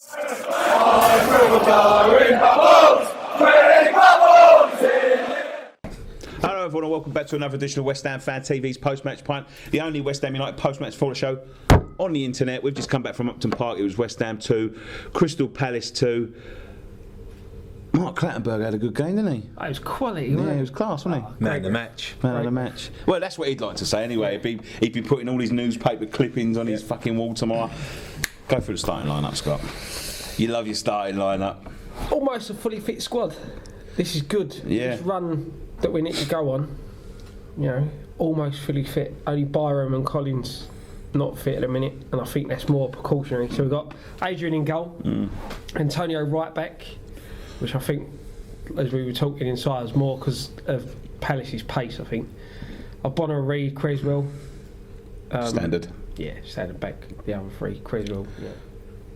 Hello everyone and welcome back to another edition of West Ham Fan TV's Post Match Pint, the only West Ham United post match football show on the internet. We've just come back from Upton Park. It was West Ham 2, Crystal Palace 2. Mark Clattenburg had a good game, didn't he? It was quality, wasn't it? Yeah, it was class, wasn't he? Man of the match. Man of the match. Well, that's what he'd like to say anyway. He'd be putting all his newspaper clippings on his fucking wall tomorrow. Go through the starting lineup, Scott. You love your starting lineup. Almost a fully fit squad. This is good. Yeah. This run that we need to go on, you know, almost fully fit. Only Byram and Collins not fit at the minute, and I think that's more precautionary. So we've got Adrian in goal, Antonio right back, which I think, as we were talking inside, is more because of Palace's pace, I think. Bonner, Reid, Creswell. Standard. Yeah, standard back. The other three, Creswell,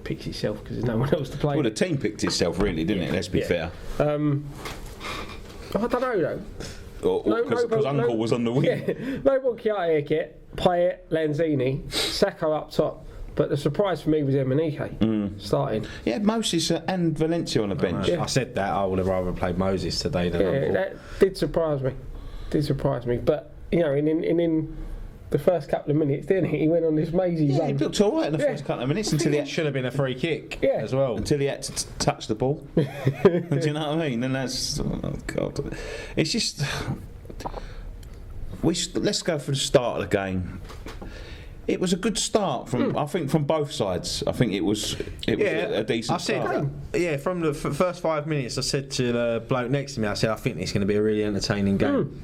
picks itself because there's no one else to play. Well, the team picked itself, really, didn't it? Let's be fair. I don't know though. Because Uncle was on the wing. Yeah, no one Kiata Payet, Lanzini, Sacco up top. But the surprise for me was Emenike starting. Yeah, Moses and Valencia on the bench. I said that I would have rather played Moses today than Yeah, Uncle. that did surprise me. But you know, in the first couple of minutes, didn't he? He went on this mazy Yeah, run. he looked all right in the first couple of minutes until It should have been a free kick as well. Until he had to touch the ball. Do you know what I mean? And that's, oh God, it's just let's go for the start of the game. It was a good start from I think from both sides. I think it was a decent start. From the first 5 minutes, I said to the bloke next to me, I said, I think it's going to be a really entertaining game.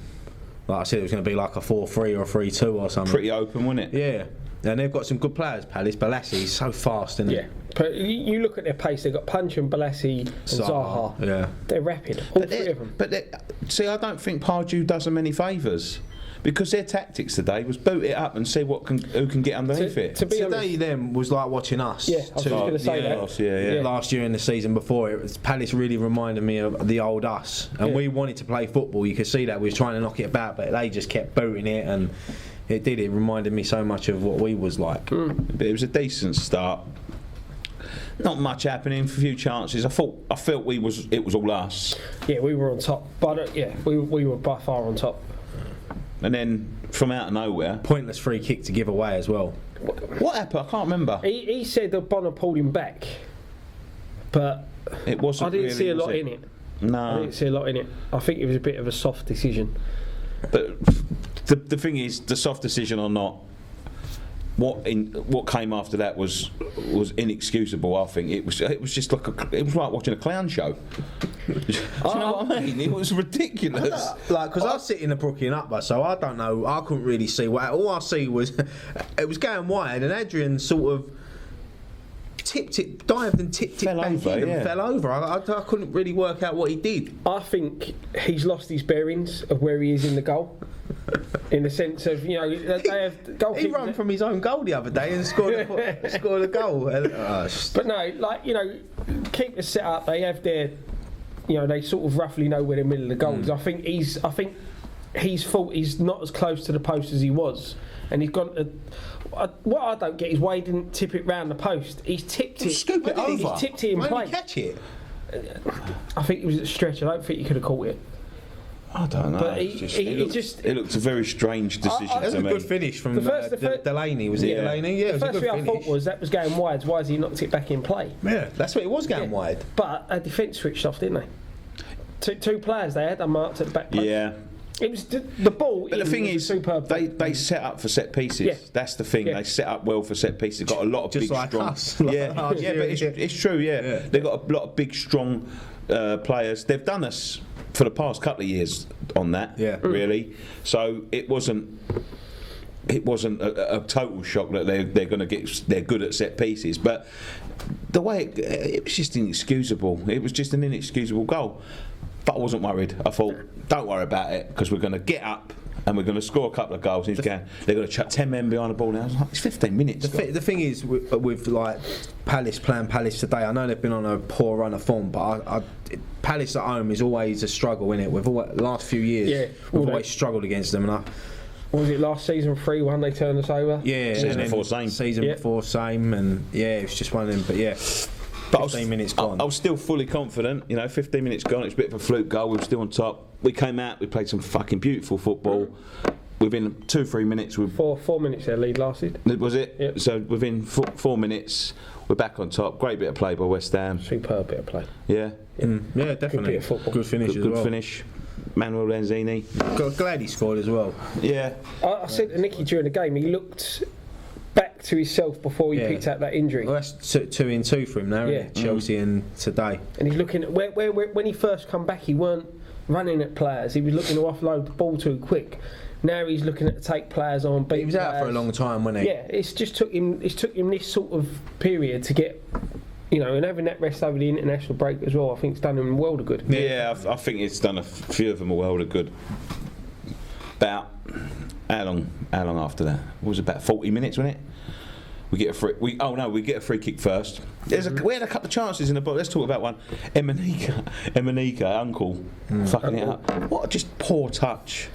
Like I said, it was going to be like a 4-3 or a 3-2 or something. Pretty open, wasn't it? Yeah. And they've got some good players, Palace. Balassi is so fast, isn't he? Yeah. But you look at their pace, they've got Punch and Balassi and Zaha. Yeah. They're rapid, all three of them. But see, I don't think Pardew does them any favours. Because their tactics today was boot it up and see who can get underneath it. Today, them was like watching us. Yeah, I was just going to say that. Last year and the season before, Palace really reminded me of the old us. And we wanted to play football. You could see that we was trying to knock it about, but they just kept booting it, and it reminded me so much of what we was like. But it was a decent start. Not much happening, a few chances. I felt it was all us. Yeah, we were on top. But we were by far on top. And then from out of nowhere, pointless free kick to give away as well. What happened? I can't remember. He said that Bonner pulled him back, but it wasn't. I didn't really, see a lot in it. No, I didn't see a lot in it. I think it was a bit of a soft decision. But the thing is, the soft decision or not, what came after that was inexcusable. I think it was just like watching a clown show. Do you know what I mean? It was ridiculous. Because I was sitting in the Brooklyn Upper, so I don't know. I couldn't really see what. All I see was it was going wide, and Adrian sort of dived and tipped it back in and fell over. I couldn't really work out what he did. I think he's lost his bearings of where he is in the goal. In the sense of, they have goalkeepers. He ran from his own goal the other day and scored a goal. But no, keepers set up. They have their, they sort of roughly know where the middle of the goal is. I think he's thought he's not as close to the post as he was, and he's gone. What I don't get is why he didn't tip it round the post. He's tipped it. Scoop it over. He's tipped it in play. Why didn't he catch it? I think it was a stretch. I don't think he could have caught it. I don't know. But it looked a very strange decision to me. It was a good finish from Delaney. Was it Delaney? Yeah, it was a good finish. The first thing I thought was that was going wide. Why has he knocked it back in play? Yeah, that's what it was going wide. But a defence switched off, didn't they? Two players they had marked at the back post. Yeah. It was the ball. But the thing is, superb. They set up for set pieces. Yeah. That's the thing. Yeah. They set up well for set pieces. Got a lot of just big, like strong. Us. Yeah, but it's true. Yeah, they've got a lot of big, strong players. They've done us for the past couple of years on that. Yeah, really. So it wasn't a total shock that they're going to get. They're good at set pieces, but the way it was just inexcusable. It was just an inexcusable goal. But I wasn't worried. I thought, don't worry about it, because we're going to get up and we're going to score a couple of goals. And they're going to chuck 10 men behind the ball now. I was like, it's 15 minutes. The thing is, with like Palace playing Palace today, I know they've been on a poor run of form, but Palace at home is always a struggle, isn't it? The last few years, we've always struggled against them. And what was it, last season 3-1 they turned us over? Yeah, season before same. Season before same, and it was just one of them. But But 15 minutes gone. I was still fully confident. 15 minutes gone. It was a bit of a fluke goal. We were still on top. We came out. We played some fucking beautiful football. Within 2-3 minutes, we 4 minutes their lead lasted. Was it? Yep. So within 4 minutes, we're back on top. Great bit of play by West Ham. Superb bit of play. Yeah. Yeah, definitely. Good bit of football. Good finish as Good well. finish. Manuel Lanzini. Glad he scored as well. Yeah. I said to Nicky during the game, he looked back to himself before he picked out that injury. Well, that's 2 in 2 for him now, isn't it? Chelsea and today. And he's looking at where when he first come back, he weren't running at players. He was looking to offload the ball too quick. Now he's looking at take players on. Beat He was out players. for a long time, wasn't he? Yeah, it's just took him. It's took him this sort of period to get, and having that rest over the international break as well. I think it's done him a world of good. Yeah, I think it's done a few of them a world of good. About how long after that? It was about 40 minutes, wasn't it? We get a free. We get a free kick first. We had a couple of chances in the box. Let's talk about one. Emanika, uncle, fucking it up. What just poor touch.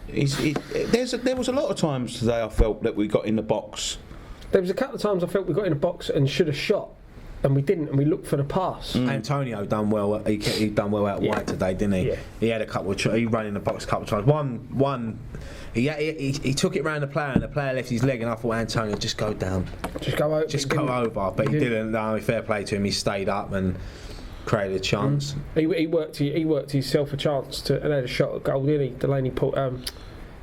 There was a lot of times today I felt that we got in the box. There was a couple of times I felt we got in the box and should have shot, and we didn't, and we looked for the pass. Antonio done well. He done well out wide today, didn't he? Yeah. He had a couple of. He ran in the box a couple of times. One. He took it round the player, and the player left his leg, and I thought Antonio just go down, Just go over. just go over, but he didn't. No, fair play to him. He stayed up and created a chance. He worked himself a chance to and had a shot at goal, didn't he? Delaney pulled.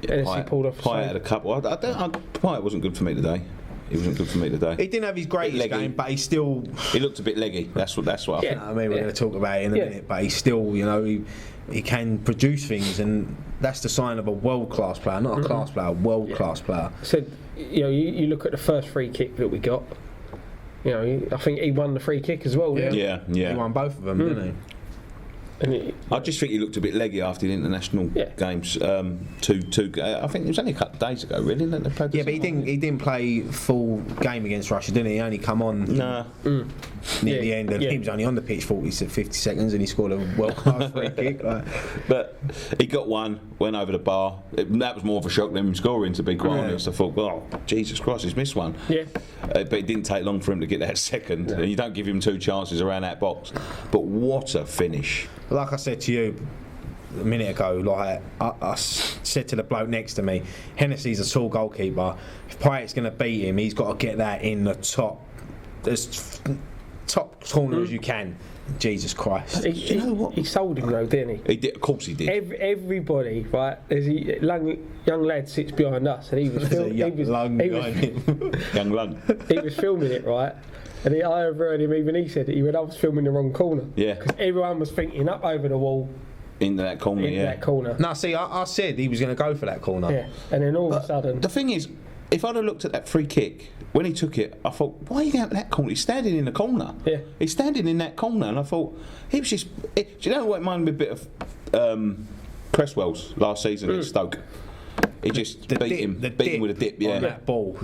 Hennessy pulled off. Pyatt had a couple. Pyatt wasn't good for me today. He wasn't good for me today. He didn't have his greatest game, but he still. He looked a bit leggy. That's what I think. I mean, we're going to talk about it in a minute, but he still, he can produce things, and that's the sign of a world-class player, not a class player, a world-class player. So, you look at the first free kick that we got. I think he won the free kick as well. Yeah. He won both of them, didn't he? And I just think he looked a bit leggy after the international games. I think it was only a couple of days ago, really. That they played. Yeah, but he didn't play full game against Russia, didn't he? He only come on near the end, and he was only on the pitch 50 seconds, and he scored a world-class free kick. But he got one, went over the bar. That was more of a shock than him scoring, to be quite honest. I thought, oh, Jesus Christ, he's missed one. Yeah. But it didn't take long for him to get that second. And you don't give him 2 chances around that box. But what a finish. Like I said to you a minute ago, I said to the bloke next to me, Hennessy's a tall goalkeeper. If Pyatt's going to beat him, he's got to get that in the top corner as you can. Jesus Christ. He sold him though, didn't he? He did, of course he did. Everybody, right? There's a young lad sits behind us, and he was Young Lung. he was filming it, right? And I overheard him. Even he said it. He went, "I was filming the wrong corner." Yeah. Because everyone was thinking up over the wall. Into that corner, into that corner. No, see, I said he was going to go for that corner. Yeah. And then all of a sudden, The thing is, if I'd have looked at that free kick, when he took it, I thought, why are you going to that corner? He's standing in the corner. Yeah. He's standing in that corner, and I thought, he was just. Do you know what reminded me a bit of Cresswell's last season at Stoke? He just beat him with a dip, on that ball.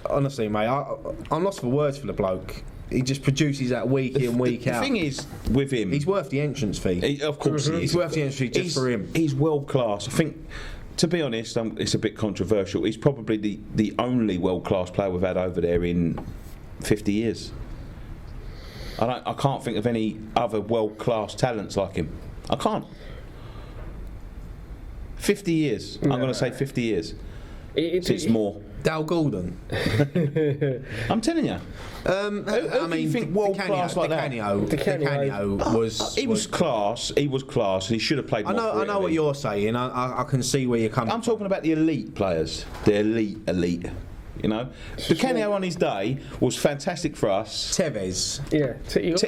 Honestly, mate, I'm lost for words for the bloke. He just produces that week in, week out. The thing is, with him, he's worth the entrance fee. Of course, he is. He's worth the entrance fee just for him. He's world class. I think, to be honest, it's a bit controversial. He's probably the only world class player we've had over there in 50 years. I can't think of any other world class talents like him. I can't. 50 years. I'm going to say 50 years. It's more. Dale Gordon. I'm telling you. Who do you think world class like that? Di Canio was. He was class. He was class. He should have played more. I know what you're saying. I can see where you're coming. I'm talking about the elite players. The elite. You know, Di Canio on his day was fantastic for us. Tevez.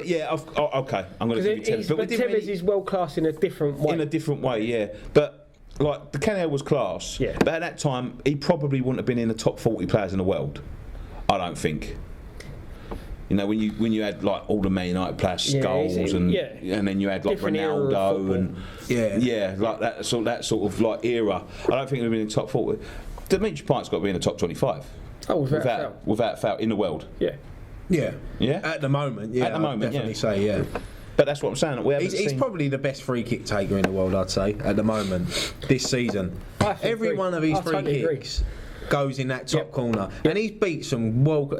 yeah. Okay. I'm going to give you Tevez. But Tevez is world class in a different way. In a different way, yeah. But. Like, Di Canio was class, but at that time, he probably wouldn't have been in the top 40 players in the world. I don't think. You know, when you had like all the Man United players, Scholes, and then you had like different Ronaldo and like that sort of like era. I don't think he'd have been in the top 40. Dimitri Pint's got to be in the top 25. Oh, without fail in the world. Yeah. At the moment, At the moment, definitely say, yeah. But that's what I'm saying. He's probably the best free kick taker in the world, I'd say, at the moment, this season. Every one of his free kicks. goes in that top corner, and he's beat some look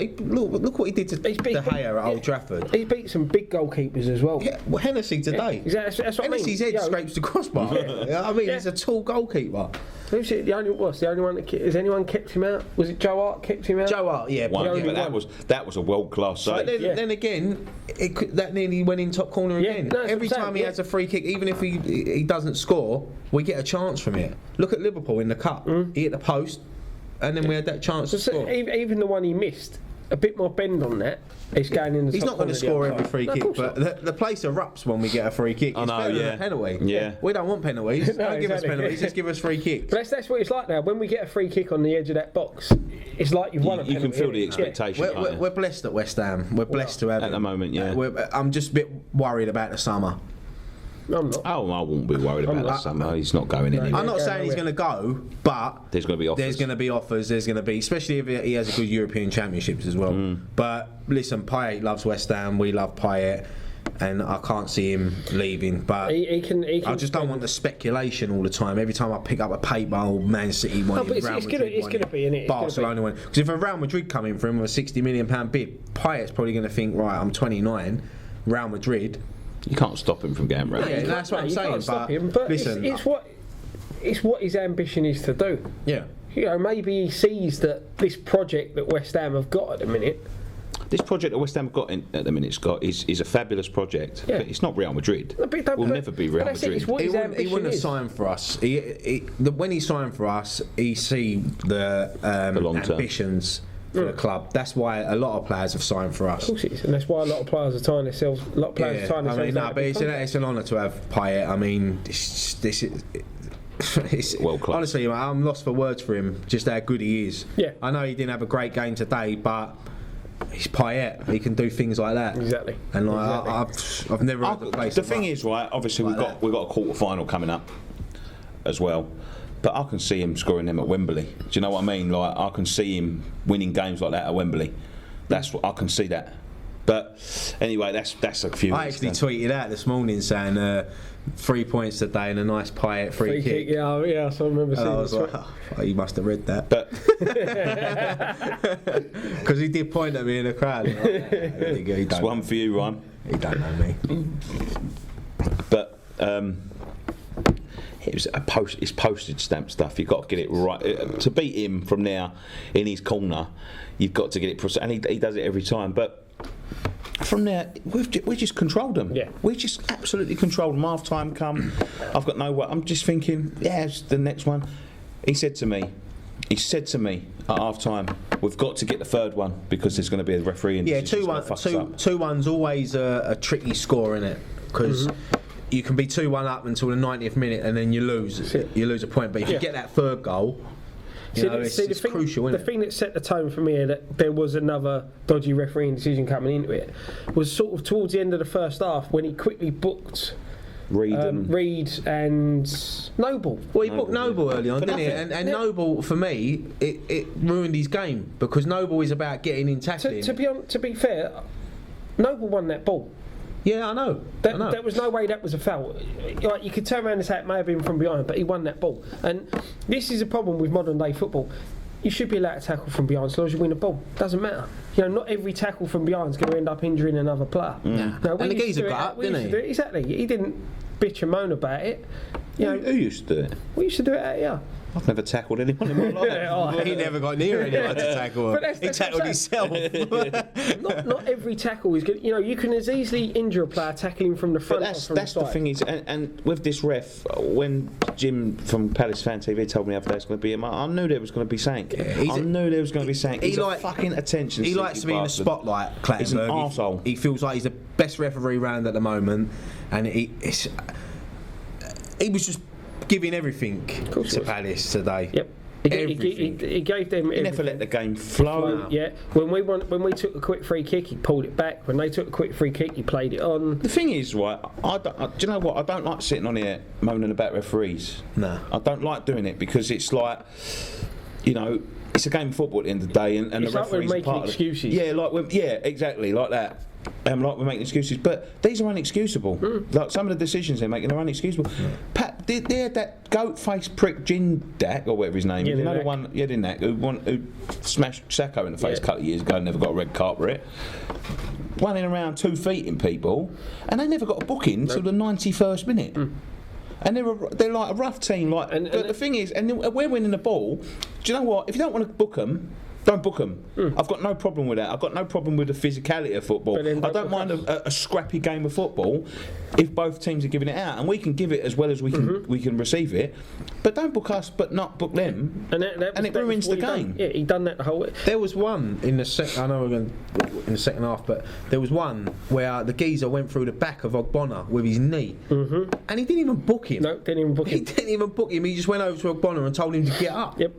what he did to De Gea at Old Trafford. He's beat some big goalkeepers as well. Yeah, well, Hennessy today. Yeah, that's what Hennessy's I mean. head scrapes the crossbar. I mean, he's a tall goalkeeper. Who's it? The only one that has anyone kept him out? Was it Joe Hart kept him out? Joe Hart, yeah. But that was a world class save. But then again, that nearly went in top corner again. No, every time he has a free kick, even if he doesn't score, we get a chance from it. Look at Liverpool in the cup. He hit the post, and then we had that chance to score. Even the one he missed, a bit more bend on that. He's going in the He's top not going to score every free kick, but the place erupts when we get a free kick. It's better than a penalty. Yeah. We don't want penalties. Don't give us penalties, just give us free kicks. But that's what it's like now. When we get a free kick on the edge of that box, it's like you've won a penalty. You can feel the expectation. We're blessed at West Ham. We're blessed to have at the moment, yeah. I'm just a bit worried about the summer. I'm not. Oh, I won't be worried about that summer. He's not going anywhere. I'm not saying he's going to go, but there's going to be offers. There's going to be offers. There's going to be, especially if he has a good European Championships as well. But listen, Payet loves West Ham. We love Payet, and I can't see him leaving. But he can I just don't want the speculation all the time. Every time I pick up a paper, Man City one, it's going to be in it. Barcelona one. Because if a Real Madrid come in for him with a £60 million bid, Payet's probably going to think, right, I'm 29, Real Madrid. You can't stop him from getting round. Yeah, that's what I'm saying. But listen, it's what his ambition is to do. Yeah. You know, maybe he sees that this project that West Ham have got at the minute. This project that West Ham have got at the minute, Scott, is a fabulous project. Yeah. But it's not Real Madrid. We'll never be Real Madrid. He wouldn't have signed for us. When he signed for us, he see the ambitions for the club. That's why a lot of players have signed for us. Of course it is, and that's why a lot of players are tying themselves. A lot of players are tying themselves. But it's an honour to have Payet. I mean, it's world class. Honestly, I'm lost for words for him. Just how good he is. Yeah. I know he didn't have a great game today, but he's Payet. He can do things like that. Exactly. And I've never had the place. The thing is, right? Obviously, we've got a quarter final coming up as well. But I can see him scoring them at Wembley. Do you know what I mean? Like, I can see him winning games like that at Wembley. That's what I can see that. But anyway, that's a few. I actually tweeted out this morning saying 3 points today and a nice Payet free kick. Yeah. So I remember seeing. I was like, you must have read that. But because he did point at me in the crowd. It's one for you, Ryan. He don't know me. But. It's postage stamp stuff. You've got to get it right. To beat him from now in his corner, you've got to get it. And he does it every time. But from there, we just controlled them. Yeah. We just absolutely controlled them. Half time come. I've got no way. I'm just thinking, it's the next one. He said to me at half time, we've got to get the third one because there's going to be a referee in. Yeah, 2-1's always a tricky score, isn't it? Because. You can be 2-1 up until the 90th minute and then you lose. You lose a point. But if you get that third goal, it's crucial, isn't it? The thing that set the tone for me that there was another dodgy refereeing decision coming into it was sort of towards the end of the first half when he quickly booked Reed and Noble. Well, he booked Noble early on, didn't he? And Noble, for me, it ruined his game because Noble is about getting in tackling. To be fair, Noble won that ball. Yeah, I know. There was no way that was a foul. Like, you could turn around and say it may have been from behind, but he won that ball. And this is a problem with modern day football. You should be allowed to tackle from behind as long as you win a ball. Doesn't matter. You know, not every tackle from behind is going to end up injuring another player. No, and the geezer got up, didn't he? Exactly. He didn't bitch and moan about it. You know, who used to do it? We used to do it out here. I've never tackled anyone in my life. He never got near anyone to tackle him. He tackled himself. not every tackle is good. You know, you can as easily injure a player tackling from the front. But that's the thing is, and with this ref, when Jim from Palace Fan TV told me the other day it's going to be him, I knew there was going to be something. I knew there was going to be something. He's a fucking attention. He likes to be in the spotlight. Clattenburg. He's an arsehole. He feels like he's the best referee round at the moment, and he was just giving everything to Palace today. Yep. He gave them everything. He never let the game flow. Yeah. When we took a quick free kick, he pulled it back. When they took a quick free kick, he played it on. The thing is, right, do you know what? I don't like sitting on here moaning about referees. No. I don't like doing it because it's like, you know, it's a game of football at the end of the day, and it's the like referees we're are making part excuses. Exactly, like that. Like we're making excuses, but these are unexcusable. Like some of the decisions they're making are unexcusable. they had that goat-faced prick Jindak, or whatever his name is. Another one, Jedinak, who smashed Sacco in the face a couple of years ago and never got a red card for it. Running around 2 feet in people, and they never got a booking until the 91st minute. And they're like a rough team. But the thing is, and we're winning the ball. Do you know what? If you don't want to book them, don't book them. I've got no problem with that. I've got no problem with the physicality of football. I don't mind a scrappy game of football if both teams are giving it out, and we can give it as well as we can receive it. But don't book us, but not book them, and it ruins the game. He done that the whole way. There was one in the second. I know we're going in the second half, but there was one where the geezer went through the back of Ogbonna with his knee, and he didn't even book him. No, didn't even book him. He didn't even book him. He just went over to Ogbonna and told him to get up. Yep.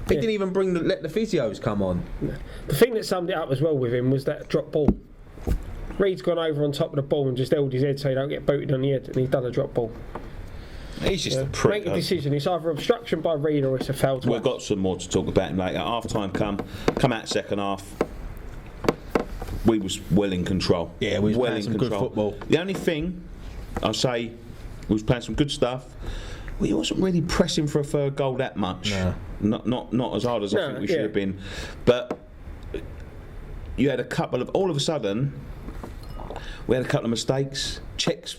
He didn't even let the physios come on. The thing that summed it up as well with him was that drop ball. Reed's gone over on top of the ball and just held his head so he don't get booted on the head, and he's done a drop ball. He's just a prick. Make a decision. It's either obstruction by Reed or it's a foul. We've got some more to talk about him later. Half time come out second half. We was well in control. Yeah, we was playing some good football. The only thing I'll say, we was playing some good stuff. We wasn't really pressing for a third goal that much. No. Not as hard as I think we should have been. But you had a couple of, all of a sudden, we had a couple of mistakes. Czechs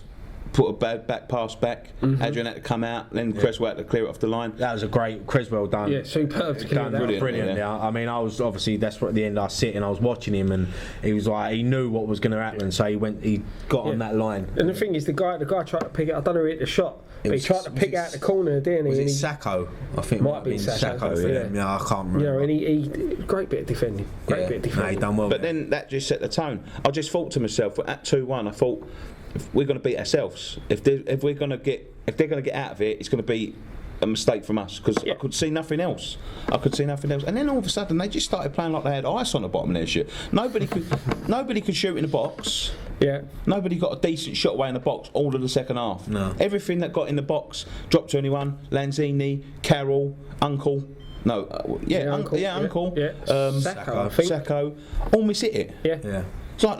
put a bad back pass back. Adrian had to come out. Then Creswell had to clear it off the line. That was a great Creswell done. Yeah, superb to clear that. Brilliant. Yeah. I mean, I was obviously desperate at the end. I was sitting, I was watching him, and he was like, he knew what was going to happen, so he got on that line. And the thing is, the guy tried to pick it. I don't know who hit the shot. But he tried to pick out the corner, didn't he? Was it Sacco? I think it might have been Sacco. Yeah, I can't remember. You know, and he great bit of defending. Great bit of defending. No, he done well. But then that just set the tone. I just thought to myself, at 2-1, I thought, if we're going to beat ourselves, if they're going to get out of it, it's going to be a mistake from us, because I could see nothing else. And then all of a sudden they just started playing like they had ice on the bottom of their shit. Nobody could shoot in the box. Yeah. Nobody got a decent shot away in the box all of the second half. No. Everything that got in the box dropped to anyone. Lanzini, Carroll, Uncle. No, Uncle. Yeah. Sacco. All miss it. Yeah. It's like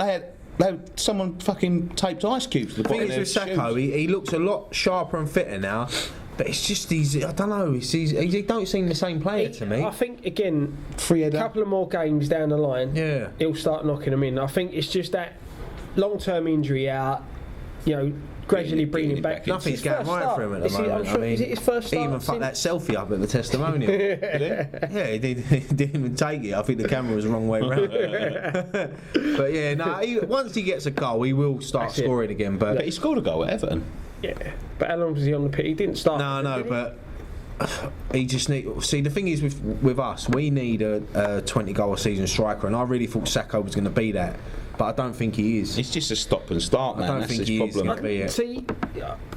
they had someone fucking taped ice cubes to the bottom of their shoes. The thing is with Sacco, he looks a lot sharper and fitter now. But it's just I don't know. He don't seem the same player to me. I think again, a couple of more games down the line, he'll start knocking them in. I think it's just that long-term injury out. You know, gradually bringing him back. Nothing's going right for him at the moment. Is it his first start? He even fucked that selfie up at the testimonial. Yeah, he didn't even take it. I think the camera was the wrong way around. But yeah, once he gets a goal, he will start scoring again. But he scored a goal at Everton. Yeah, but how long was he on the pitch? He didn't start. No, but he just see, the thing is with us, we need a 20-goal a season striker, and I really thought Sacco was going to be that, but I don't think he is. It's just a stop and start, man. I don't think he is going to be it. See,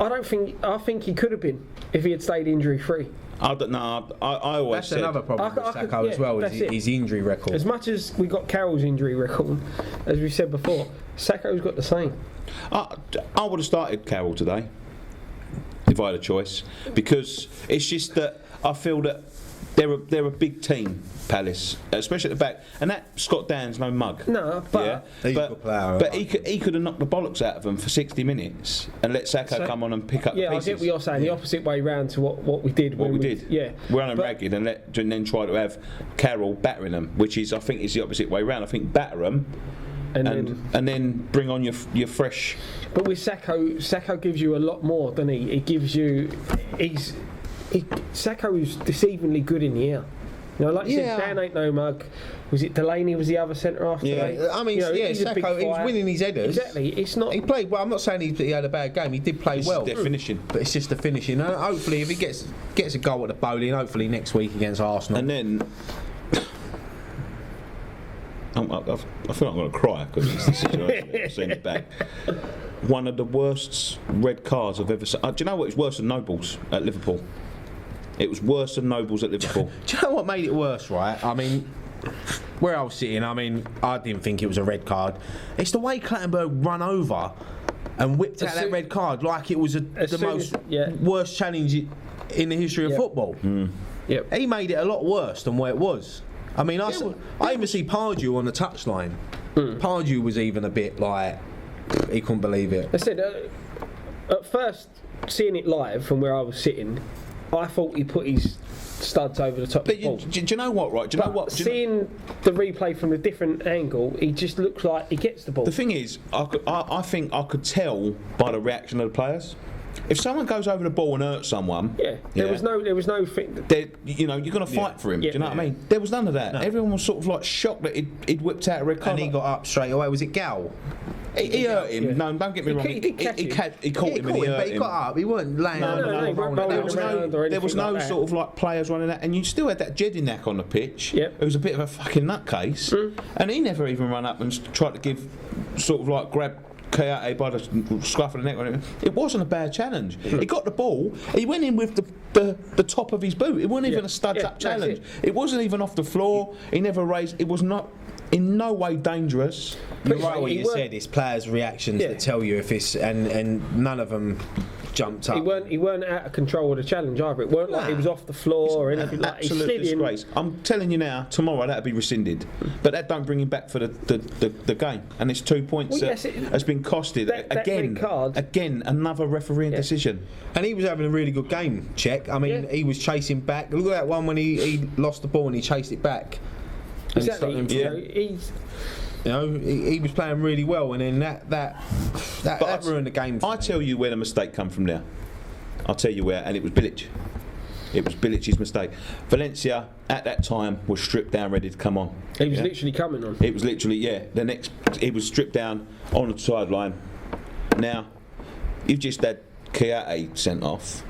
I think he could have been if he had stayed injury free. I don't know. I always that's said another problem with Sacco as well, is his injury record. As much as we got Carroll's injury record, as we said before, Sacco's got the same. I would have started Carroll today if I had a choice, because it's just that I feel that they're a big team, Palace, especially at the back, and that Scott Dan's no mug. No, but he could have knocked the bollocks out of them for 60 minutes and let Sacco come on and pick up the pieces. I get what you're saying. The opposite way round to what we did. What we did. Yeah, run them ragged and then try to have Carroll battering them, which is, I think, is the opposite way round. I think batter them. And then bring on your fresh. But with Sacco gives you a lot more, doesn't he? He gives you. Sacco is deceivingly good in the air. You know, like you said, Dan ain't no mug. Was it Delaney? Was the other centre half today? Yeah, I mean, Sacco, he was winning his headers. Exactly. It's not. He played well. I'm not saying he had a bad game. He did play well. It's finishing, but it's just the finishing. And hopefully, if he gets a goal at the bowling, hopefully next week against Arsenal. And then. I feel like I'm going to cry because it's the situation I've seen it back. One of the worst red cards I've ever seen. Do you know what? It was worse than Nobles at Liverpool. It was worse than Nobles at Liverpool. Do you know what made it worse, right? I mean, where I was sitting, I didn't think it was a red card. It's the way Clattenburg run over and whipped out that red card like it was the most worst challenge in the history of football. Yep. He made it a lot worse than what it was. I mean, I even see Pardew on the touchline. Pardew was even a bit like, he couldn't believe it. I said, at first, seeing it live from where I was sitting, I thought he put his studs over the top But of the ball. do you know what, right? Do you know what? Seeing the replay from a different angle, he just looks like he gets the ball. The thing is, I think I could tell by the reaction of the players. If someone goes over the ball and hurts someone, there was no thing. you're going to fight for him. Yeah. Do you know what I mean? There was none of that. No. Everyone was sort of like shocked that he'd whipped out a red card. And he got up straight away. Was it Gal? He hurt him. Yeah. No, don't get me wrong. He caught him and he hurt but he him. got up. He wasn't laying No, he weren't rolling around or There was anything no like that. sort of like players running out, and you still had that Jedinak on the pitch. Yep. Who was a bit of a fucking nutcase, and he never even ran up and tried to give sort of like grab Kayate by the scruff of the neck. It wasn't a bad challenge. He got the ball. He went in with the top of his boot. It wasn't even a studs up challenge. It wasn't even off the floor. He never raised. It was not in no way dangerous. You're right what you said. It's players' reactions that tell you if it's and none of them jumped up. He weren't out of control of the challenge either. It weren't like he was off the floor or anything like that. Absolute disgrace. I'm telling you now, tomorrow that'll be rescinded. But that don't bring him back for the game. And it's 2 points has been costed. Again, another refereeing decision. And he was having a really good game, Czech. I mean, he was chasing back. Look at that one when he lost the ball and he chased it back. Exactly. He was playing really well, and then that ruined the game for I me. tell you where the mistake come from there. I'll tell you where, and it was Bilic. It was Bilic's mistake. Valencia at that time was stripped down, ready to come on. He was literally coming on. It was literally he was stripped down on the sideline. Now you've just had Kayate sent off.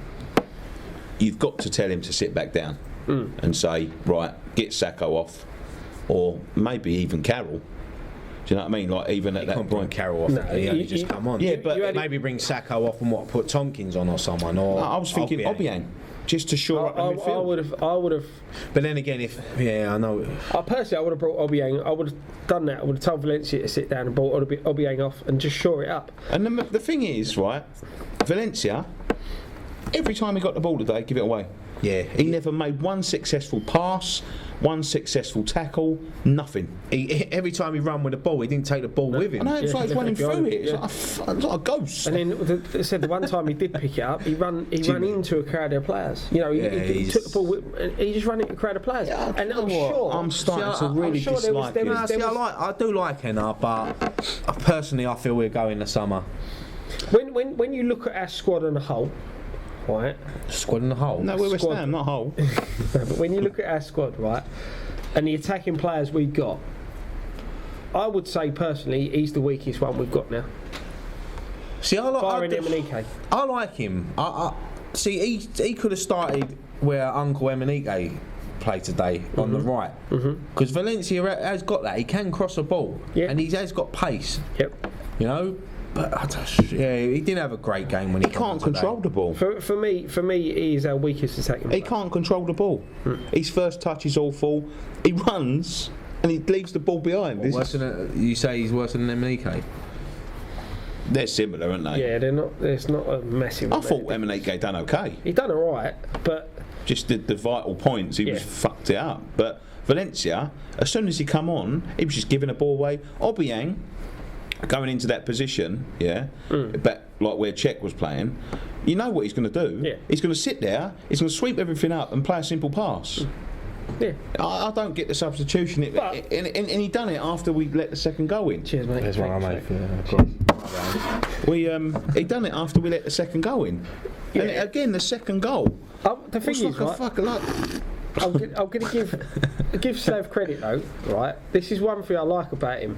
You've got to tell him to sit back down and say, right, get Sacco off, or maybe even Carroll. Do you know what I mean? Like even at that point, bring Carroll off. No, he only just come on. Yeah, but maybe bring Sacco off and put Tompkins on or someone. Or I was thinking Obiang, just to shore up the midfield. I would have. But then again, I know. Personally, I would have brought Obiang. I would have done that. I would have told Valencia to sit down and brought Obiang off and just shore it up. And the thing is, right, Valencia, every time he got the ball today, give it away. Yeah, he never made one successful pass, one successful tackle, nothing. Every time he ran with the ball, he didn't take the ball with him. I know, it's like he's running through it. It's like a ghost. And then they said the one time he did pick it up, he ran into a crowd of players. You know, he took the ball and he just ran into a crowd of players. Yeah, and I'm starting to really dislike him. I do like Henna, but personally, I feel we're going the summer. When you look at our squad on the whole. Right, squad in the hole. No, we're West Ham, not whole. No, but when you look at our squad, right, and the attacking players we've got, I would say personally he's the weakest one we've got now. See, I like him. I see. He could have started where Uncle Emenike played today on the right, because Valencia has got that. He can cross a ball, and he has got pace. Yep. You know. But he didn't have a great game when he can't control the ball. For me, he is our weakest attacking player. He can't control the ball. His first touch is awful. He runs and he leaves the ball behind. You say he's worse than Emenike? They're similar, aren't they? Yeah, they're not. It's not a massive. I thought Emenike done okay. He done all right, but just the vital points he was fucked it up. But Valencia, as soon as he come on, he was just giving the ball away. Obiang, going into that position, but like where Czech was playing, you know what he's going to do. Yeah. He's going to sit there, he's going to sweep everything up and play a simple pass. Yeah. I don't get the substitution. And he done it after we let the second goal in. Cheers, mate. There's one I made for you. He done it after we let the second goal in. Yeah. And again, the second goal. The thing is, I'm going to give Slav credit though, right? This is one thing I like about him.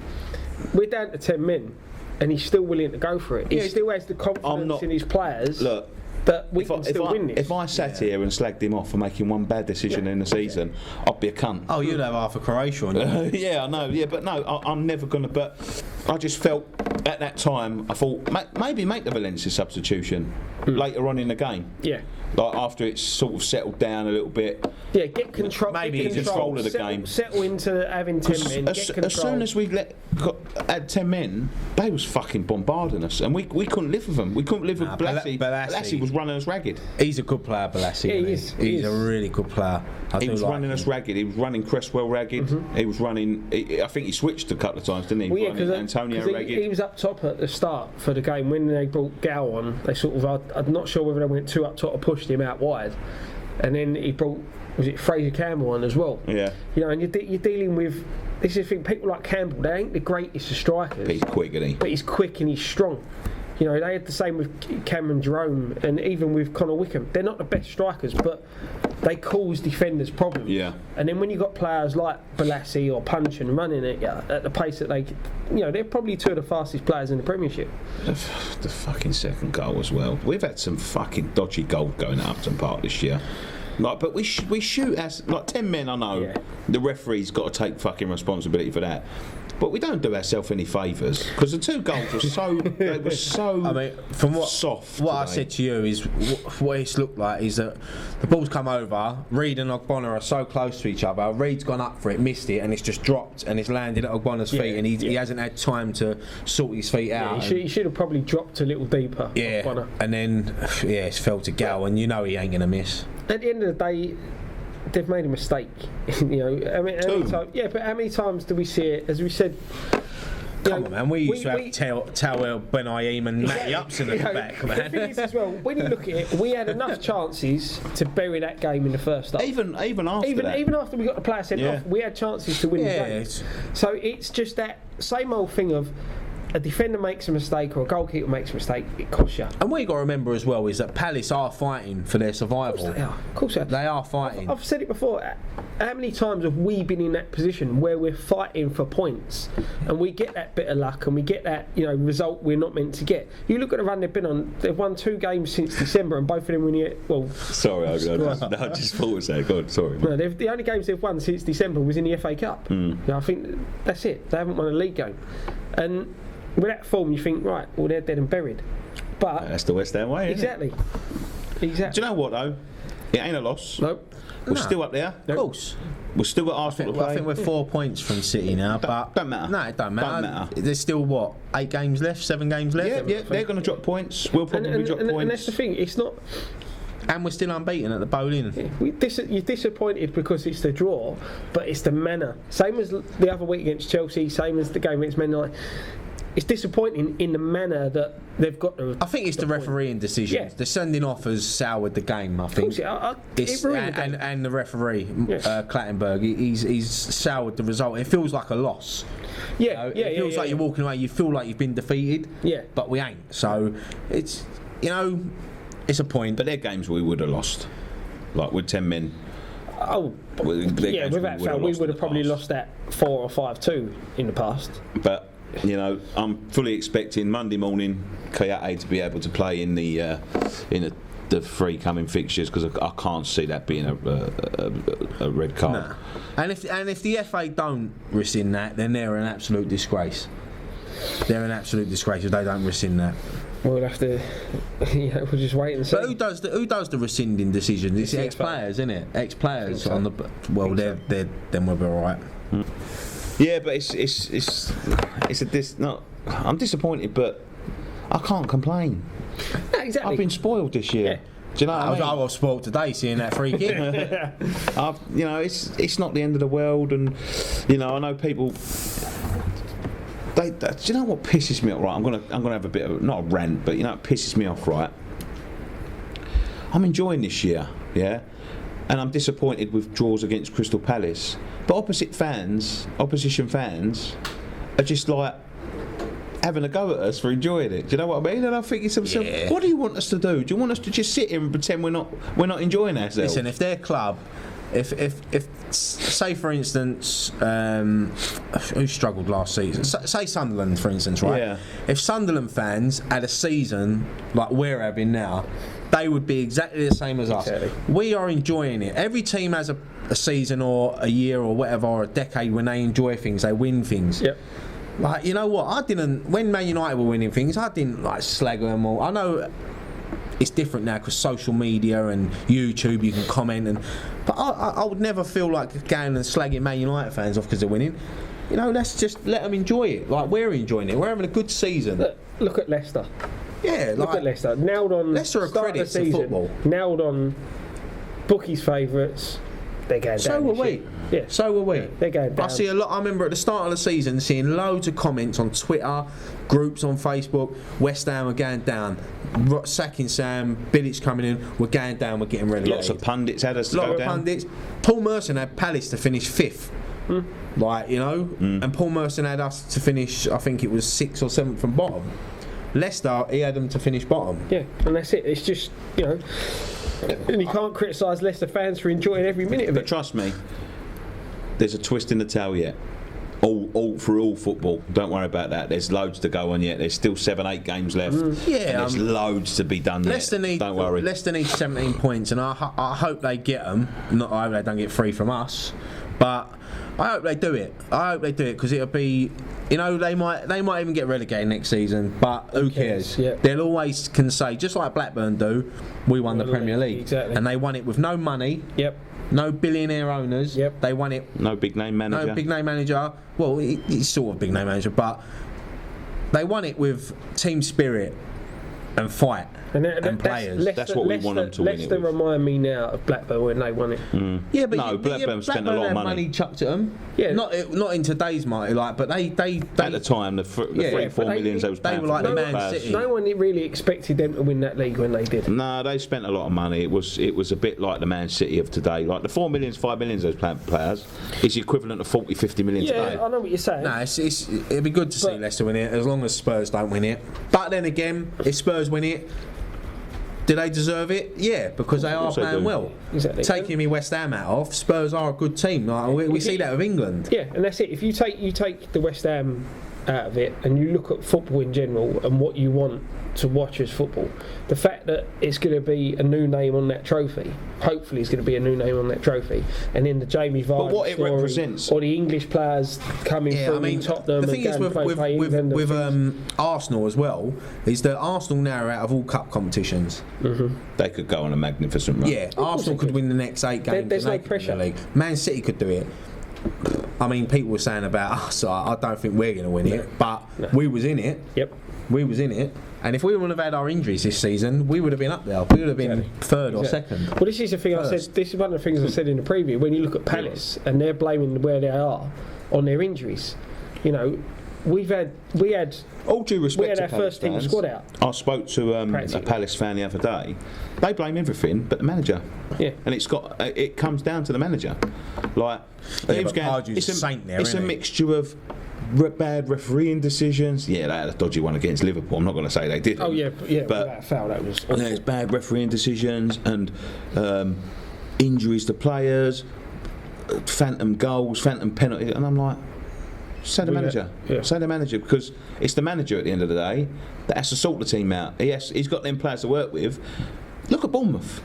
We're down to 10 men, and he's still willing to go for it. He still has the confidence in his players. Look, that we can still win this. If I sat here and slagged him off for making one bad decision in the season, I'd be a cunt. Oh, you'd have half a Croatia on you. Yeah, I know. Yeah, but no, I'm never going to. But I just felt at that time, I thought maybe make the Valencia substitution later on in the game. Yeah. Like after it's sort of settled down a little bit. Yeah, get control. Maybe get control of the settle, game. Settle into having 10 men. Get control. As soon as we had 10 men, they was fucking bombarding us, and we couldn't live with them. We couldn't live with Balassi. Balassi was running us ragged. He's a good player, Balassi. Yeah, He's a really good player. He was running us ragged. He was running Cresswell ragged. He was running. I think he switched a couple of times, didn't he? Well, yeah, because Antonio ragged. He was up top at the start for the game when they brought Gal on. They sort of, I'm not sure whether they went too up top or pushed him out wide, and then he brought, was it Fraser Campbell on as well? Yeah. You know, and you're dealing with, this is the thing, people like Campbell, they ain't the greatest of strikers. But he's quick, isn't he? But he's quick and he's strong. You know, they had the same with Cameron Jerome and even with Connor Wickham. They're not the best strikers, but they cause defenders problems. Yeah. And then when you've got players like Balassi or Punchin running it at the pace that they, you know, they're probably two of the fastest players in the Premiership. The fucking second goal as well. We've had some fucking dodgy goals going at Upton Park this year. Like, but we shoot as like 10 men. I know the referee's got to take fucking responsibility for that. But we don't do ourselves any favours because the two goals were so they were so. I mean, from what soft. What today. I said to you is what it's looked like is that the ball's come over. Reed and Ogbonna are so close to each other. Reed's gone up for it, missed it, and it's just dropped and it's landed at Ogbonna's feet, and he hasn't had time to sort his feet out. He should have probably dropped a little deeper. Yeah, Ogbonna. and then it's fell to Gal, and you know he ain't gonna miss. At the end of the day, they've made a mistake. You know, I mean, but how many times do we see it? As we said, come on, man. We used to have Tawel Ben Ayeem and Matty Upson at the back, man. The thing is, as well, when you look at it, we had enough chances to bury that game in the first half. Even after even after we got the player sent off, we had chances to win the game. So it's just that same old thing of a defender makes a mistake or a goalkeeper makes a mistake, it costs you. And what you got to remember as well is that Palace are fighting for their survival. Of course they are. They are fighting. I've said it before. How many times have we been in that position where we're fighting for points and we get that bit of luck and we get that, you know, result we're not meant to get? You look at the run they've been on. They've won 2 games since December and both of them were near. Well, sorry, I just thought it said. God, sorry. No, the only games they've won since December was in the FA Cup. You know, I think that's it. They haven't won a league game, and with that form, you think, right, well, they're dead and buried. But that's the West Ham way, exactly. Do you know what though? It ain't a loss. Nope. We're still up there. Of course. We've still got Arsenal to play. I think we're 4 points from City now, but don't matter. No, it don't matter. Don't matter. There's still what, 8 games left, 7 games left. Yeah, they're going to drop points. We'll probably drop points. And that's the thing. It's not. And we're still unbeaten at the bowling. You're disappointed because it's the draw, but it's the manner. Same as the other week against Chelsea. Same as the game against Man United. It's disappointing in the manner that they've got to. I think it's the refereeing decisions. Yeah. The sending off has soured the game, I think. It ruined the game. And the referee, Clattenburg, he's soured the result. It feels like a loss. Yeah, it feels like you're walking away, you feel like you've been defeated. Yeah. But we ain't. So it's, it's a point. But they're games we would have lost. Like with 10 men. Oh, with that foul, we would have probably lost that 4 or 5-2 in the past. But I'm fully expecting Monday morning Kayate to be able to play in the 3 coming fixtures because I can't see that being a red card. Nah. And if the FA don't rescind that, then they're an absolute disgrace. They're an absolute disgrace if they don't rescind that. We'll have to. We'll just wait and see. But who does the rescinding decisions? It's ex-players, isn't it? Ex-players so. On the. Well, they're then we'll be all right. Yeah, but I'm disappointed, but I can't complain. No, exactly. I've been spoiled this year. Yeah. Do you know what I mean? I was spoiled today seeing that free kick. It's not the end of the world, and I know people. Do you know what pisses me off? Right, I'm gonna have a bit of not a rant, but it pisses me off. Right, I'm enjoying this year, yeah, and I'm disappointed with draws against Crystal Palace. But opposition fans, are just like having a go at us for enjoying it. Do you know what I mean? And I think to myself, what do you want us to do? Do you want us to just sit here and pretend we're not enjoying ourselves? Listen, if their club. If say for instance, who struggled last season? Say Sunderland, for instance, right? Yeah. If Sunderland fans had a season like we're having now, they would be exactly the same as us. Exactly. We are enjoying it. Every team has a season or a year or whatever, or a decade when they enjoy things, they win things. Yep. Like, you know what? When Man United were winning things, I didn't slag them all. I know it's different now because social media and YouTube, you can comment, but I would never feel like going and slagging Man United fans off because they're winning. You know, let's just let them enjoy it. Like, we're enjoying it. We're having a good season. Look at Leicester. Yeah, Look at Leicester. Nailed on. Leicester are start of the credit to season, football. Nailed on. Bookies' favourites. They're going down. So were we. Yeah. So were we. Yeah, they're going down. I see a lot. I remember at the start of the season seeing loads of comments on Twitter, groups on Facebook. West Ham are going down. Sacking Sam, Bilic coming in. We're going down. We're getting relegated. Lots of pundits had us to Lot go of down. pundits. Paul Merson had Palace to finish 5th. Like, you know, and Paul Merson had us to finish, I think it was 6th or 7th from bottom. Leicester, he had them to finish bottom. Yeah, and that's it. It's just, you know, and you can't criticise Leicester fans for enjoying every minute of But it. trust me, there's a twist in the tail yet. All football. Don't worry about that. There's loads to go on yet. There's still 7-8 games left. Yeah, and there's loads to be done Leicester yet. need, Don't worry. Leicester need 17 points, and I hope they get them. Not I hope they don't get 3 from us, but I hope they do it. I hope they do it because it'll be, you know, they might even get relegated next season, but who cares? Yeah. They'll always can say, just like Blackburn do, we won the Premier League, exactly. and they won it with no money. Yep. No billionaire owners. Yep. They won it. No big name manager. No big name manager. Well, he's sort of big name manager, but they won it with team spirit and fight and players. That's what we want them to win it Leicester with. remind me now of Blackburn when they won it. Yeah, but No, Blackburn spent a lot of had money. chucked at them. Yeah. Not in today's market, like, but they At the time, the 3-4 but million they was they paying were for like the the Man players. City. No one really expected them to win that league when they did. No, they spent a lot of money. It was a bit like the Man City of today. Like the 4 million, 5 million those players is the equivalent of 40, 50 million Yeah, today. I know what you're saying. No, it'd be good to see But- Leicester win it as long as Spurs don't win it. But then again, if Spurs win it, do they deserve it? Yeah, because they are course they playing do. well. Exactly. Taking me West Ham out off, Spurs are a good team. Like, we see that with England. Yeah, and that's it. If you take the West Ham out of it and you look at football in general and what you want to watch as football, the fact that it's going to be a new name on that trophy, hopefully it's going to be a new name on that trophy, and then the Jamie Vardy what it story, represents- or the English players coming Yeah, through I mean, Tottenham the thing and is going with play England and things. Arsenal as well is that Arsenal now are out of all cup competitions. They could go on a magnificent run. Yeah, Arsenal could win the next 8 games. There's and no they could win the pressure. league. Man City could do it. I mean, people were saying about us. I don't think we're going to win it, but we was in it. Yep. We was in it, and if we wouldn't have had our injuries this season, we would have been up there. We would have been third or second. Well, this is the thing I First. said. This is one of the things I said in the preview. When you look at Palace and they're blaming where they are on their injuries, you know, we had All due respect we had to our Palace first team fans, squad out. I spoke to a Practically. Palace fan the other day. They blame everything but the manager. Yeah. And it comes down to the manager. Like he was but going, Pardew's a saint there, it's a isn't he? mixture of bad refereeing decisions. Yeah, they had a dodgy one against Liverpool. I'm not going to say they did. Oh yeah, But- without a foul that was. And there's bad refereeing decisions and injuries to players, phantom goals, phantom penalties, and I'm like, say the manager. Yeah. Say the manager, because it's the manager at the end of the day that has to sort the team out. He's got them players to work with. Look at Bournemouth.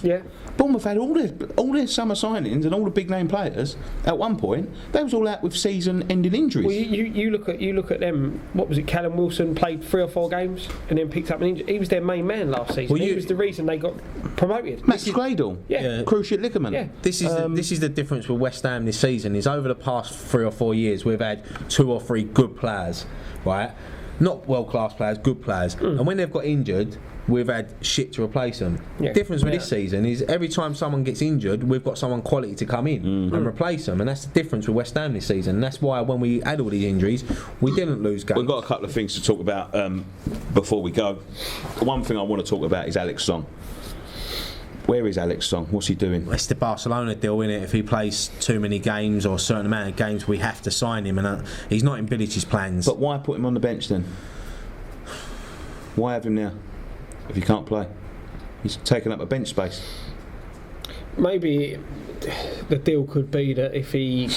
Yeah. Bournemouth had all their summer signings and all the big name players. At one point, they was all out with season-ending injuries. Well, you look at them. What was it? Callum Wilson played 3 or 4 games and then picked up an injury. He was their main man last season. Well, He was the reason they got promoted. Max Gradle, Yeah. cruciate ligament. Yeah. This is the difference with West Ham this season. Is over the past 3 or 4 years, we've had 2 or 3 good players, right? Not world-class players, good players. And when they've got injured, we've had shit to replace them. Yeah. Difference with this season is every time someone gets injured, we've got someone quality to come in and replace them, and that's the difference with West Ham this season. And that's why when we had all these injuries, we didn't lose games. We've got a couple of things to talk about before we go. One thing I want to talk about is Alex Song. Where is Alex Song? What's he doing? It's the Barcelona deal, innit? If he plays too many games or a certain amount of games, we have to sign him, and he's not in Bilic's plans. But why put him on the bench then? Why have him now if he can't play? He's taking up a bench space. Maybe the deal could be that if he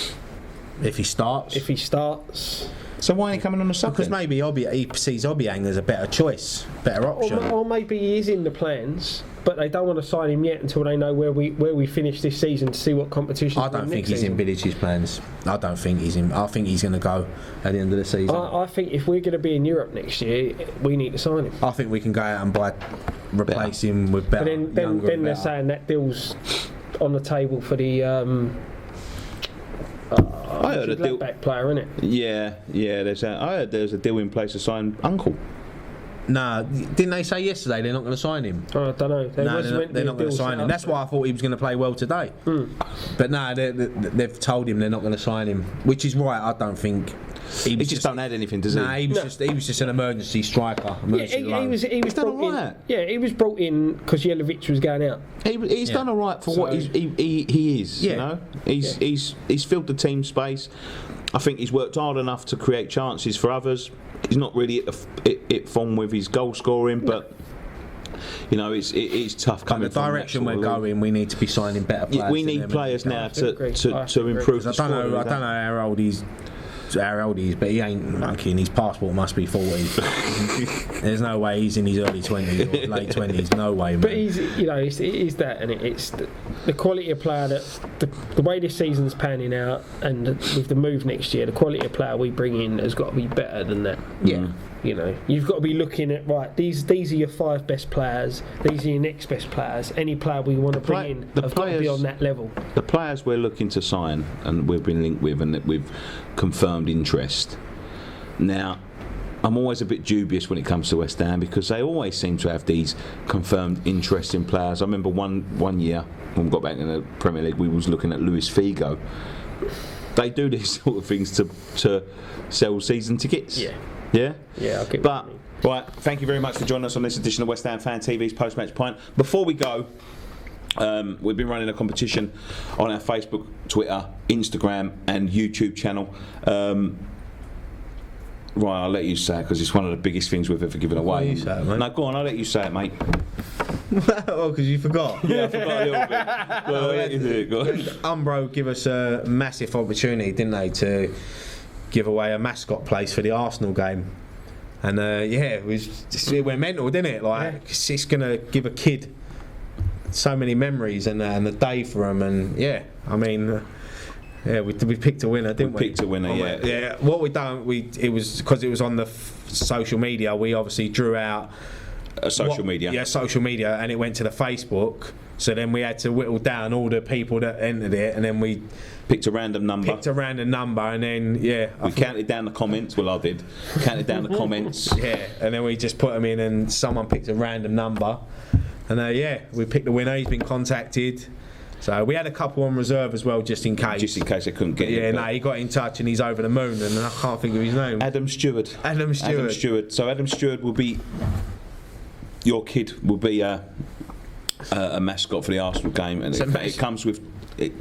if he starts, So why ain't he coming on the sub? Because then? maybe he sees Obiang as a better choice, better option. Or maybe he is in the plans, but they don't want to sign him yet until they know where we finish this season to see what competition. I don't think he's in Village's plans. I don't think he's in. I think he's going to go at the end of the season. I think if we're going to be in Europe next year, we need to sign him. I think we can go out and replace him with better. But then they're saying that deal's on the table for the. I heard a deal. Back player, isn't it? Yeah. I heard there's a deal in place to sign Uncle. Nah, didn't they say yesterday they're not going to sign him? I don't know. They're not going to sign him. That's why I thought he was going to play well today. But no, they've told him they're not going to sign him, which is right. I don't think. He just don't add anything, does he? Nah, he was just an emergency striker. He was done brought all right. in. Yeah, he was brought in because Jelic was going out. He's done all right for what he is. Yeah. You know, he's filled the team space. I think he's worked hard enough to create chances for others. He's not really at form with his goal scoring, but you know, it's tough coming. But the direction we're going, we need to be signing better players. We need players now to improve. I don't know how old he's. But he ain't lucky, and his passport must be 40. There's no way he's in his early 20s or late 20s. No way, man. But it is that, and it's the quality of player that the way this season's panning out, and with the move next year, the quality of player we bring in has got to be better than that. Yeah. You know, you've got to be looking at these are your 5 best players. These are your next best players. Any player we want to bring in have got to be on that level. The players we're looking to sign, and we've been linked with, and that we've confirmed interest. Now, I'm always a bit dubious when it comes to West Ham because they always seem to have these confirmed interest in players. I remember one year when we got back in the Premier League, we was looking at Luis Figo. They do these sort of things to sell season tickets. Yeah, I'll get. But right, thank you very much for joining us on this edition of West Ham Fan TV's Post Match Pint. Before we go, we've been running a competition on our Facebook, Twitter, Instagram, and YouTube channel. Right, I'll let you say it because it's one of the biggest things we've ever given away. You say it, mate. No, go on, I'll let you say it, mate. Oh, because you forgot. Yeah, I forgot a little bit. Well, let you do it, go on. Umbro give us a massive opportunity, didn't they, to give away a mascot place for the Arsenal game. And it went mental, didn't it? Like, it's going to give a kid so many memories and a day for them. And I mean, we picked a winner, didn't we? Picked a winner, yeah. Yeah. What we done, it was because it was on the social media. We obviously drew out social media. Yeah, social media, and it went to the Facebook. So then we had to whittle down all the people that entered it, and then we picked a random number, and then we counted down the comments. Well, I did. Counted down the comments. Yeah, and then we just put them in, and someone picked a random number, and we picked the winner. He's been contacted. So we had a couple on reserve as well, just in case. Just in case they couldn't get it. Yeah, he got in touch and he's over the moon, and I can't think of his name. Adam Stewart. So Adam Stewart will be. Your kid will be a mascot for the Arsenal game, and it comes with.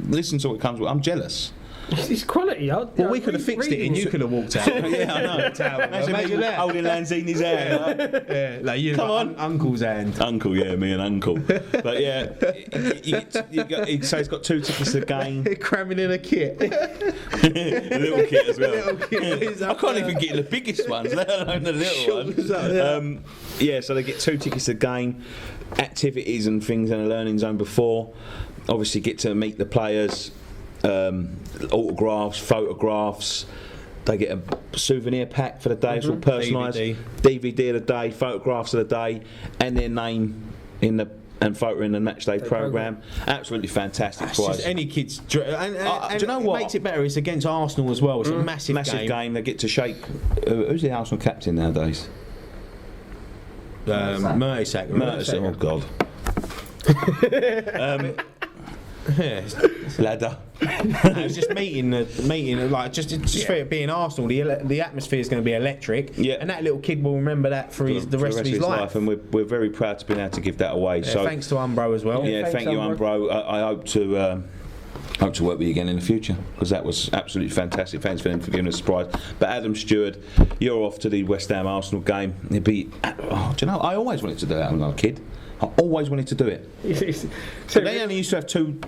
Listen to what it comes with. I'm jealous. It's quality. Well, we could have fixed it and you could have walked out. Yeah, I know. Imagine that. Holding Lanzini's hand. Yeah, like you. Come on. Uncle's hand. Uncle, yeah, me and Uncle. But yeah, so he's got 2 tickets to the game. Cramming in a kit. The little kit as well. Little kit. I can't even get the biggest ones, let alone the little ones. So they get 2 tickets to the game, activities and things in a learning zone before. Obviously get to meet the players. Autographs, photographs. They get a souvenir pack for the day. It's all personalised. DVD of the day, photographs of the day, and their name and photo in the match day programme. Absolutely fantastic prize. Any kids. And do you know what? It makes it better. It's against Arsenal as well. It's a massive game. They get to shake. Who's the Arsenal captain nowadays? Mertesacker. Oh God. Ladder. It was just meeting, like just for it being Arsenal. The atmosphere is going to be electric, and that little kid will remember that for the rest of his life. And we're very proud to be able to give that away. So thanks to Umbro as well. Yeah, thank you, Umbro. I hope to work with you again in the future because that was absolutely fantastic. Thanks for giving us a surprise. But Adam Stewart, you're off to the West Ham Arsenal game. It'd be, do you know? I always wanted to do that when I was a kid. I always wanted to do it. So They only used to have two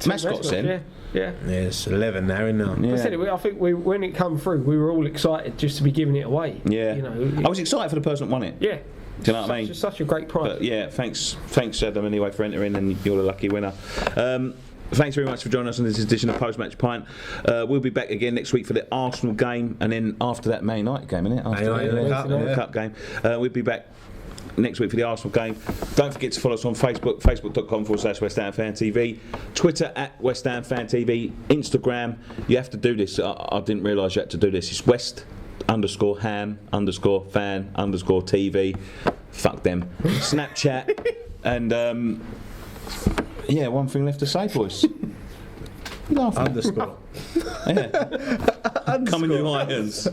mascots then. Yeah. Yeah, it's 11 now, isn't it? Yeah. I said it, I think when it come through, we were all excited just to be giving it away. Yeah. You know, I was excited for the person that won it. Yeah. Do you know what I mean? It's such a great prize. But yeah, thanks Adam anyway for entering, and you're the lucky winner. Thanks very much for joining us on this edition of Post Match Pint. We'll be back again next week for the Arsenal game, and then after that Man United game, isn't it? After the Cup game. We'll be back next week for the Arsenal game. Don't forget to follow us on Facebook, facebook.com/West Ham Fan TV, Twitter @West Ham Fan TV, Instagram. You have to do this. I didn't realise you had to do this. It's West_Ham_Fan_TV. Fuck them. Snapchat and yeah, one thing left to say, boys. Underscore. Yeah. Come in your irons.